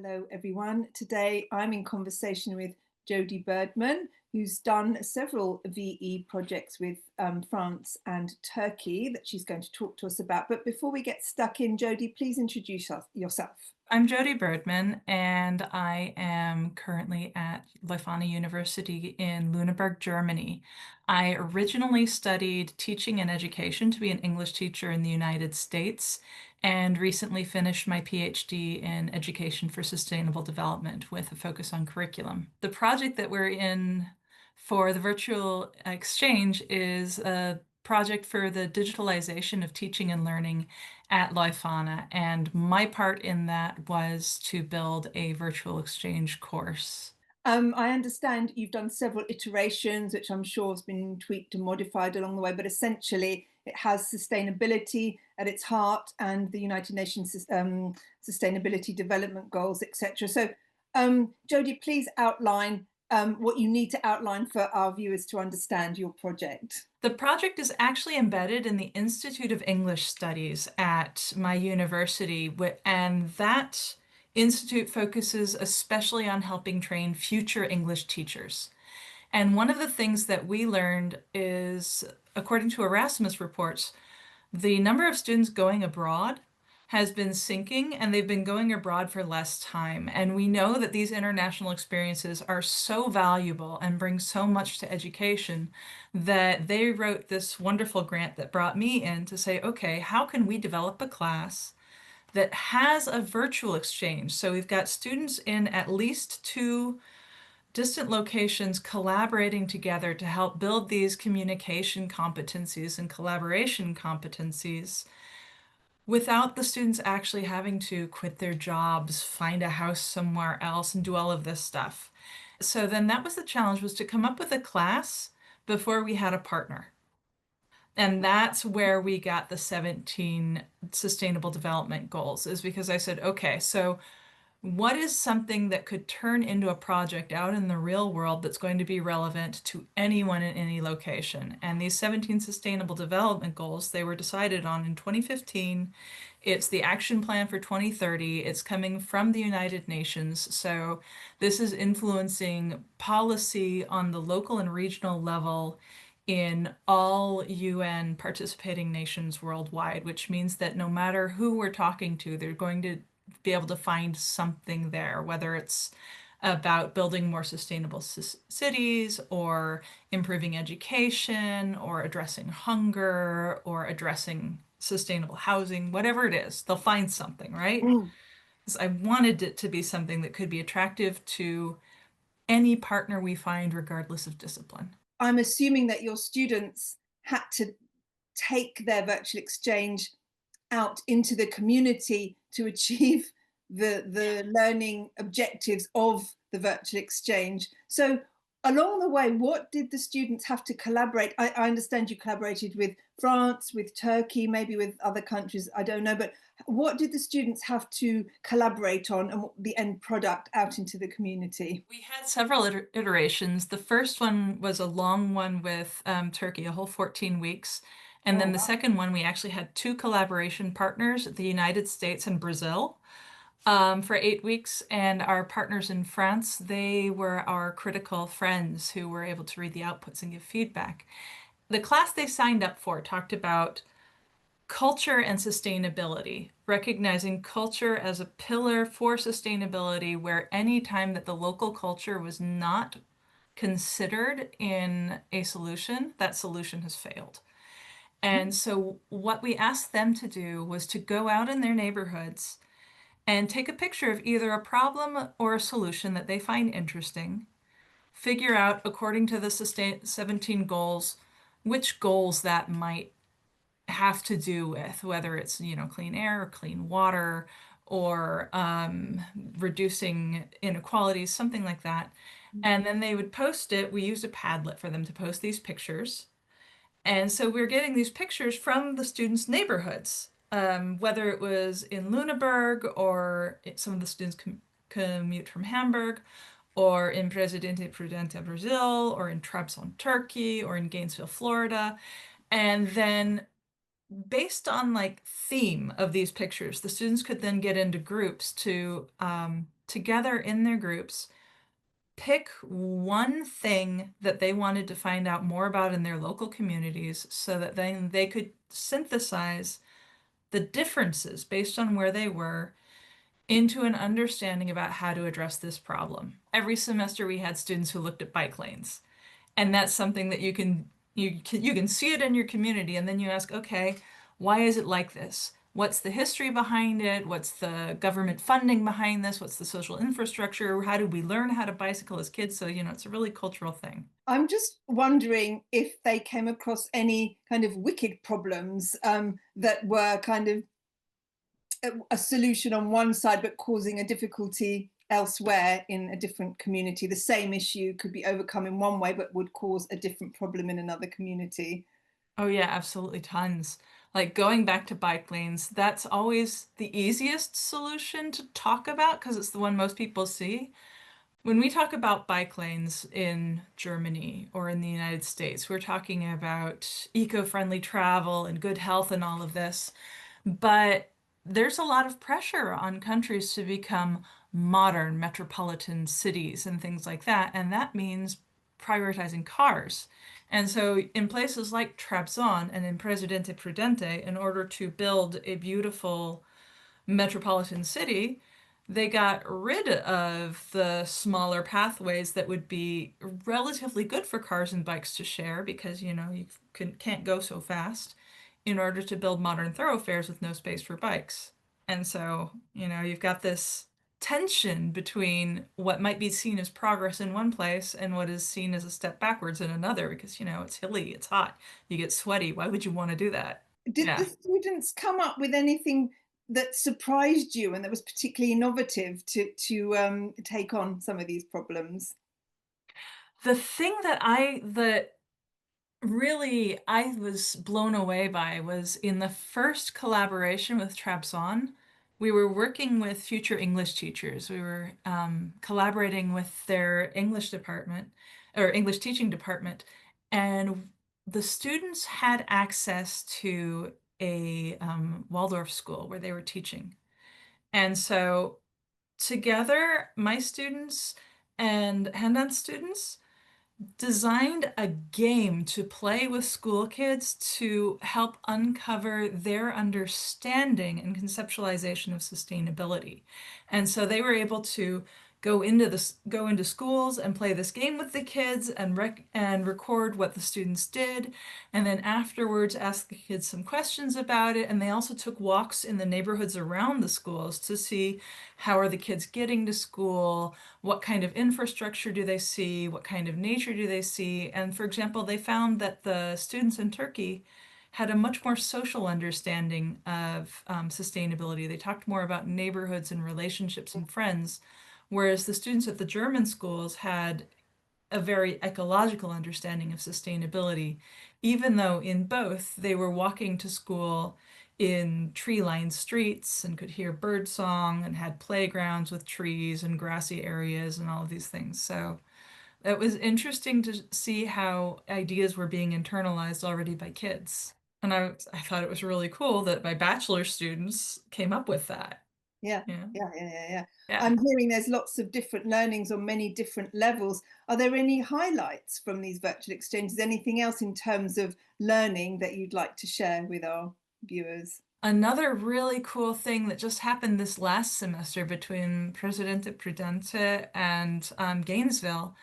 Hello, everyone. Today I'm in conversation with Jodie Birdman, who's done several VE projects with France and Turkey that she's going to talk to us about. But before we get stuck in, Jodie, please introduce yourself. I'm Jodie Birdman, and I am currently at Leuphana University in Lüneburg, Germany. I originally studied teaching and education to be an English teacher in the United States, and recently finished my PhD in education for sustainable development with a focus on curriculum. The project that we're in for the virtual exchange is a project for the digitalization of teaching and learning at Leuphana, and my part in that was to build a virtual exchange course. I understand you've done several iterations, which I'm sure has been tweaked and modified along the way, but essentially it has sustainability at its heart and the United Nations Sustainability Development Goals, etc. So, Jodie, please outline what you need to outline for our viewers to understand your project. The project is actually embedded in the Institute of English Studies at my university, and that institute focuses especially on helping train future English teachers. And one of the things that we learned is, according to Erasmus reports, the number of students going abroad has been sinking, and they've been going abroad for less time. And we know that these international experiences are so valuable and bring so much to education that they wrote this wonderful grant that brought me in to say, okay, how can we develop a class that has a virtual exchange? So we've got students in at least two distant locations collaborating together to help build these communication competencies and collaboration competencies without the students actually having to quit their jobs, find a house somewhere else, and do all of this stuff. So then that was the challenge, was to come up with a class before we had a partner. And that's where we got the 17 sustainable development goals, is because I said, okay, so what is something that could turn into a project out in the real world that's going to be relevant to anyone in any location? And these 17 sustainable development goals, they were decided on in 2015. It's the action plan for 2030. It's coming from the United Nations. So this is influencing policy on the local and regional level in all UN participating nations worldwide, which means that no matter who we're talking to, they're going to be able to find something there, whether it's about building more sustainable cities or improving education or addressing hunger or addressing sustainable housing, whatever it is, they'll find something, right? Mm. Because I wanted it to be something that could be attractive to any partner we find, regardless of discipline. I'm assuming that your students had to take their virtual exchange out into the community to achieve the learning objectives of the virtual exchange. So along the way, what did the students have to collaborate? I understand you collaborated with France, with Turkey, maybe with other countries, I don't know, but what did the students have to collaborate on and the end product out into the community? We had several iterations. The first one was a long one with Turkey, a whole 14 weeks. And then Oh, the wow. second one, we actually had two collaboration partners, the United States and Brazil, for 8 weeks. And our partners in France, they were our critical friends who were able to read the outputs and give feedback. The class they signed up for talked about culture and sustainability, recognizing culture as a pillar for sustainability, where any time that the local culture was not considered in a solution, that solution has failed. And so what we asked them to do was to go out in their neighborhoods and take a picture of either a problem or a solution that they find interesting, figure out, according to the 17 goals, which goals that might have to do with, whether it's, clean air or clean water or reducing inequalities, something like that. And then they would post it. We used a Padlet for them to post these pictures. And so we're getting these pictures from the students' neighborhoods, whether it was in Lüneburg or some of the students commute from Hamburg, or in Presidente Prudente, Brazil, or in Trabzon, Turkey, or in Gainesville, Florida. And then based on like theme of these pictures, the students could then get into groups to together in their groups, pick one thing that they wanted to find out more about in their local communities so that then they could synthesize the differences based on where they were into an understanding about how to address this problem. Every semester we had students who looked at bike lanes, and that's something that you can see it in your community, and then you ask, okay, why is it like this? What's the history behind it? What's the government funding behind this? What's the social infrastructure? How did we learn how to bicycle as kids? So, it's a really cultural thing. I'm just wondering if they came across any kind of wicked problems that were kind of a solution on one side, but causing a difficulty elsewhere in a different community. The same issue could be overcome in one way, but would cause a different problem in another community. Oh yeah, absolutely tons. Like going back to bike lanes, that's always the easiest solution to talk about because it's the one most people see. When we talk about bike lanes in Germany or in the United States, we're talking about eco-friendly travel and good health and all of this. But there's a lot of pressure on countries to become modern metropolitan cities and things like that. And that means prioritizing cars. And so in places like Trabzon and in Presidente Prudente, in order to build a beautiful metropolitan city, they got rid of the smaller pathways that would be relatively good for cars and bikes to share because, you can't go so fast in order to build modern thoroughfares with no space for bikes. And so, you've got this tension between what might be seen as progress in one place and what is seen as a step backwards in another because, it's hilly, it's hot, you get sweaty. Why would you want to do that? Did the Yeah. students come up with anything that surprised you and that was particularly innovative to take on some of these problems? The thing that really I was blown away by was in the first collaboration with Trabzon. We were working with future English teachers. We were collaborating with their English department or English teaching department, and the students had access to a Waldorf school where they were teaching. And so together, my students and Handan students designed a game to play with school kids to help uncover their understanding and conceptualization of sustainability. And so they were able to go into schools and play this game with the kids and record what the students did, and then afterwards ask the kids some questions about it. And they also took walks in the neighborhoods around the schools to see how are the kids getting to school, what kind of infrastructure do they see? What kind of nature do they see? And for example, they found that the students in Turkey had a much more social understanding of sustainability. They talked more about neighborhoods and relationships and friends, whereas the students at the German schools had a very ecological understanding of sustainability, even though in both they were walking to school in tree-lined streets and could hear bird song and had playgrounds with trees and grassy areas and all of these things. So it was interesting to see how ideas were being internalized already by kids. And I thought it was really cool that my bachelor students came up with that. Yeah, Yeah. yeah. Yeah. I'm hearing there's lots of different learnings on many different levels. Are there any highlights from these virtual exchanges? Anything else in terms of learning that you'd like to share with our viewers? Another really cool thing that just happened this last semester between Presidente Prudente and Gainesville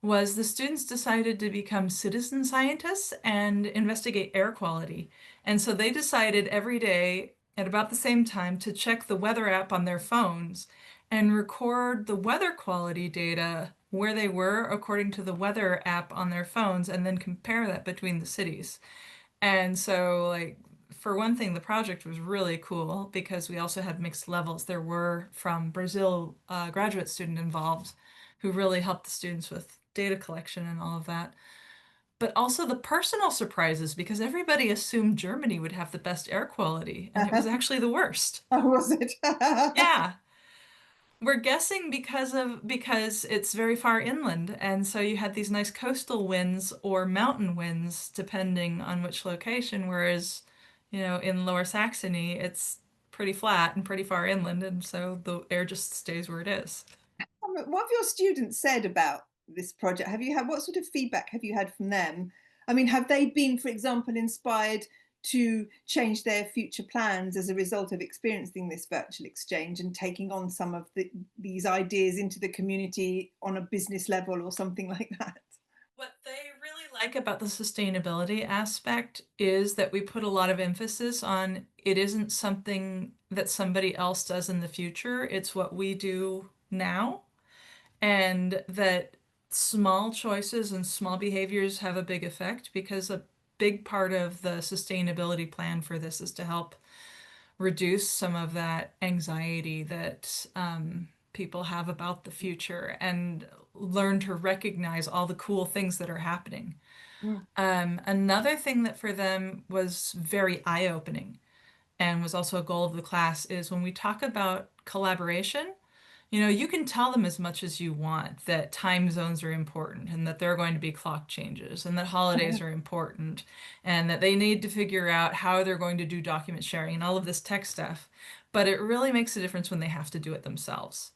was the students decided to become citizen scientists and investigate air quality. And so they decided every day at about the same time to check the weather app on their phones and record the weather quality data where they were according to the weather app on their phones and then compare that between the cities. And so, like, for one thing, the project was really cool because we also had mixed levels. There were from Brazil graduate student involved who really helped the students with data collection and all of that. But also the personal surprises because everybody assumed Germany would have the best air quality, and it was actually the worst. Oh, was it? Yeah, we're guessing because it's very far inland, and so you had these nice coastal winds or mountain winds depending on which location, whereas, in Lower Saxony, it's pretty flat and pretty far inland, and so the air just stays where it is. What have your students said about this project? Have you had, what sort of feedback have you had from them? I mean, have they been, for example, inspired to change their future plans as a result of experiencing this virtual exchange and taking on some of these ideas into the community on a business level or something like that? What they really like about the sustainability aspect is that we put a lot of emphasis on it isn't something that somebody else does in the future, it's what we do now, and that small choices and small behaviors have a big effect because a big part of the sustainability plan for this is to help reduce some of that anxiety that people have about the future and learn to recognize all the cool things that are happening. Mm. Another thing that for them was very eye-opening and was also a goal of the class is when we talk about collaboration, you know, you can tell them as much as you want that time zones are important and that there are going to be clock changes and that holidays are important and that they need to figure out how they're going to do document sharing and all of this tech stuff. But it really makes a difference when they have to do it themselves.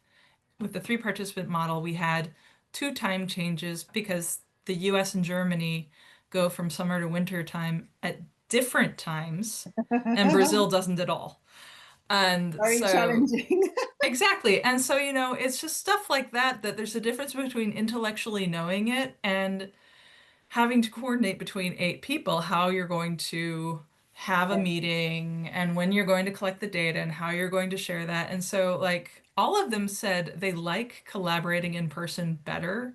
With the three participant model, we had two time changes because the US and Germany go from summer to winter time at different times, and Brazil doesn't at all. And Very so challenging. exactly. And so, you know, it's just stuff like that, that there's a difference between intellectually knowing it and having to coordinate between eight people how you're going to have a meeting and when you're going to collect the data and how you're going to share that. And so, like, all of them said they like collaborating in person better.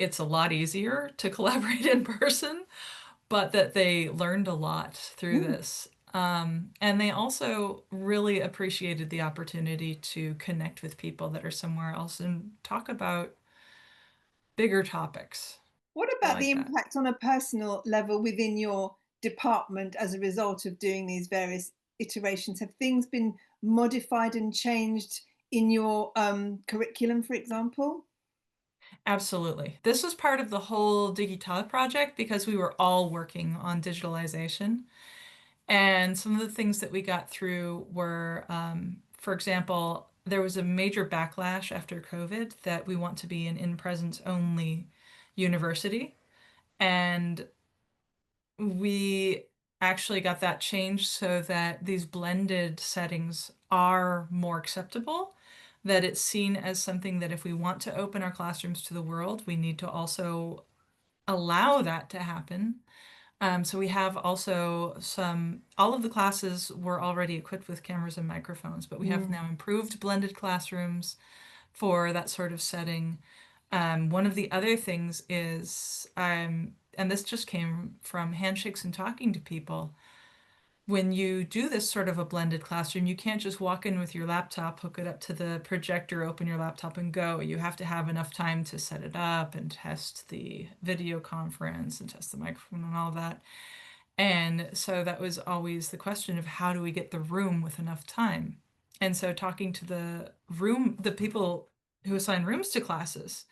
It's a lot easier to collaborate in person, but that they learned a lot through Mm. this. And they also really appreciated the opportunity to connect with people that are somewhere else and talk about bigger topics. What They about the like that. impact on a personal level within your department as a result of doing these various iterations? Have things been modified and changed in your curriculum, for example? Absolutely. This was part of the whole Digital project because we were all working on digitalization. And some of the things that we got through were, for example, there was a major backlash after COVID that we want to be an in-presence only university. And we actually got that changed so that these blended settings are more acceptable, that it's seen as something that if we want to open our classrooms to the world, we need to also allow that to happen. So we have also all of the classes were already equipped with cameras and microphones, but we have Mm. now improved blended classrooms for that sort of setting. One of the other things is, and this just came from handshakes and talking to people. When you do this sort of a blended classroom, you can't just walk in with your laptop, hook it up to the projector, open your laptop and go. You have to have enough time to set it up and test the video conference and test the microphone and all that. And so that was always the question of how do we get the room with enough time? And so talking to the people who assign rooms to classes,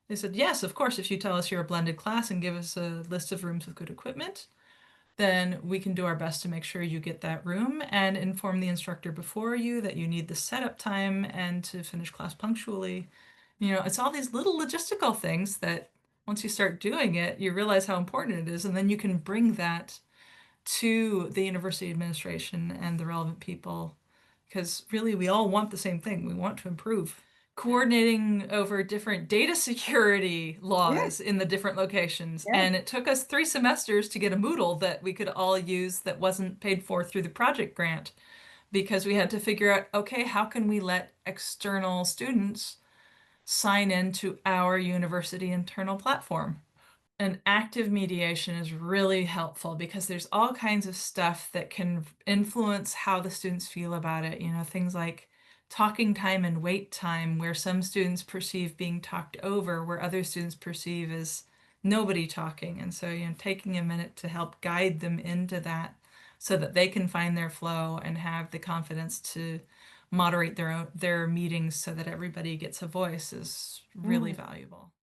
they said, yes, of course, if you tell us you're a blended class and give us a list of rooms with good equipment, then we can do our best to make sure you get that room and inform the instructor before you that you need the setup time and to finish class punctually. You know, it's all these little logistical things that once you start doing it, you realize how important it is, and then you can bring that to the university administration and the relevant people because really we all want the same thing. We want to improve. Coordinating over different data security Yes, laws in the different locations. yes. And it took us 3 semesters to get a Moodle that we could all use that wasn't paid for through the project grant because we had to figure out, okay, how can we let external students sign into our university internal platform? An active mediation is really helpful because there's all kinds of stuff that can influence how the students feel about it. You know, things like talking time and wait time, where some students perceive being talked over, where other students perceive as nobody talking. And so, you know, taking a minute to help guide them into that so that they can find their flow and have the confidence to moderate their meetings so that everybody gets a voice is really Mm. valuable.